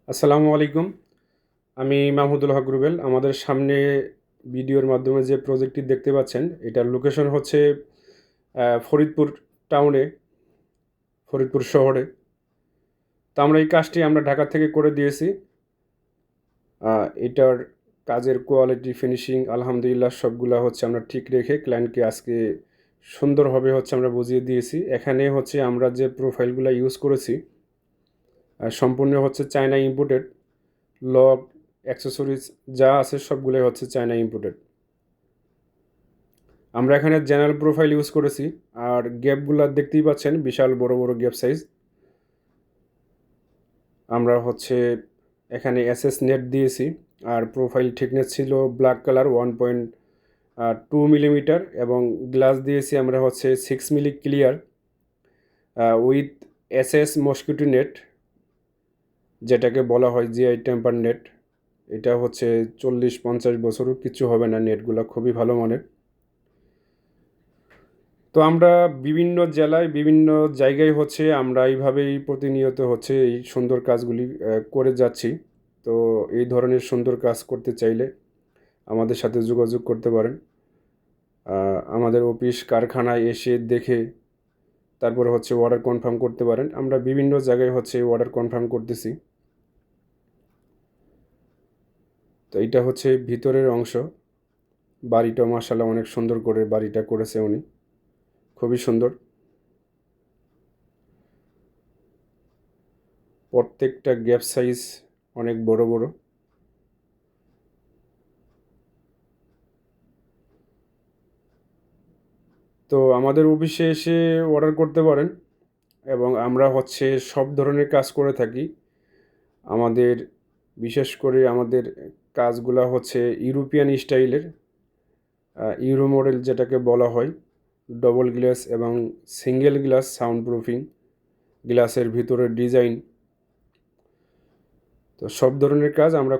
আসসালামু আলাইকুম। আমি মাহমুদুল হক রুবেল। আমাদের সামনে ভিডিওর মাধ্যমে যে প্রজেক্টটি দেখতে পাচ্ছেন, এটার লোকেশন হচ্ছে ফরিদপুর টাউনে, ফরিদপুর শহরে। তো আমরা এই কাজটি আমরা ঢাকা থেকে করে দিয়েছি। এটার কাজের কোয়ালিটি, ফিনিশিং আলহামদুলিল্লাহ সবগুলা হচ্ছে আমরা ঠিক রেখে ক্লায়েন্টকে আজকে সুন্দরভাবে হচ্ছে আমরা বুঝিয়ে দিয়েছি। এখানে হচ্ছে আমরা যে প্রোফাইলগুলা ইউজ করেছি, সম্পূর্ণ হচ্ছে চায়না ইম্পোর্টেড। লক, অ্যাক্সেসরিজ যা আছে সবগুলোই হচ্ছে চায়না ইম্পোর্টেড। আমরা এখানে জেনারেল প্রোফাইল ইউজ করেছি। আর গ্যাপগুলো দেখতেই পাচ্ছেন, বিশাল বড় বড় গ্যাপ সাইজ। আমরা হচ্ছে এখানে এসএস নেট দিয়েছি। আর প্রোফাইল থিকনেস ছিল ব্ল্যাক কালার 1.2 মিলিমিটার, এবং গ্লাস দিয়েছি আমরা হচ্ছে 6 milli clear with SS mosquito net, যেটাকে বলা হয় জিআই টেম্পার নেট। এটা হচ্ছে 40-50 বছরও কিছু হবে না, নেটগুলো খুবই ভালো মানের। তো আমরা বিভিন্ন জেলায় বিভিন্ন জায়গায় হচ্ছে আমরা এইভাবেই প্রতিনিয়ত হচ্ছে এই সুন্দর কাজগুলি করে যাচ্ছি। তো এই ধরনের সুন্দর কাজ করতে চাইলে আমাদের সাথে যোগাযোগ করতে পারেন। আমাদের অফিস কারখানায় এসে দেখে তারপরে হচ্ছে অর্ডার কনফার্ম করতে পারেন। আমরা বিভিন্ন জায়গায় হচ্ছে অর্ডার কনফার্ম করতেছি। তো এইটা হচ্ছে ভিতরের অংশ। বাড়িটা মাশাআল্লাহ অনেক সুন্দর করে বাড়িটা করেছে উনি, খুবই সুন্দর। প্রত্যেকটা গ্যাপ সাইজ অনেক বড় বড়। তো আমাদের অফিসে এসে অর্ডার করতে পারেন, এবং আমরা হচ্ছে সব ধরনের কাজ করে থাকি। আমাদের বিশেষ করে আমাদের কাজগুলা হচ্ছে ইউরোপিয়ান স্টাইলের, ইউরো মডেল যেটাকে বলা হয়। ডবল গ্লাস এবং সিঙ্গেল গ্লাস সাউন্ড প্রুফিং, গ্লাসের ভিতরে ডিজাইন। তো সব ধরনের কাজ আমরা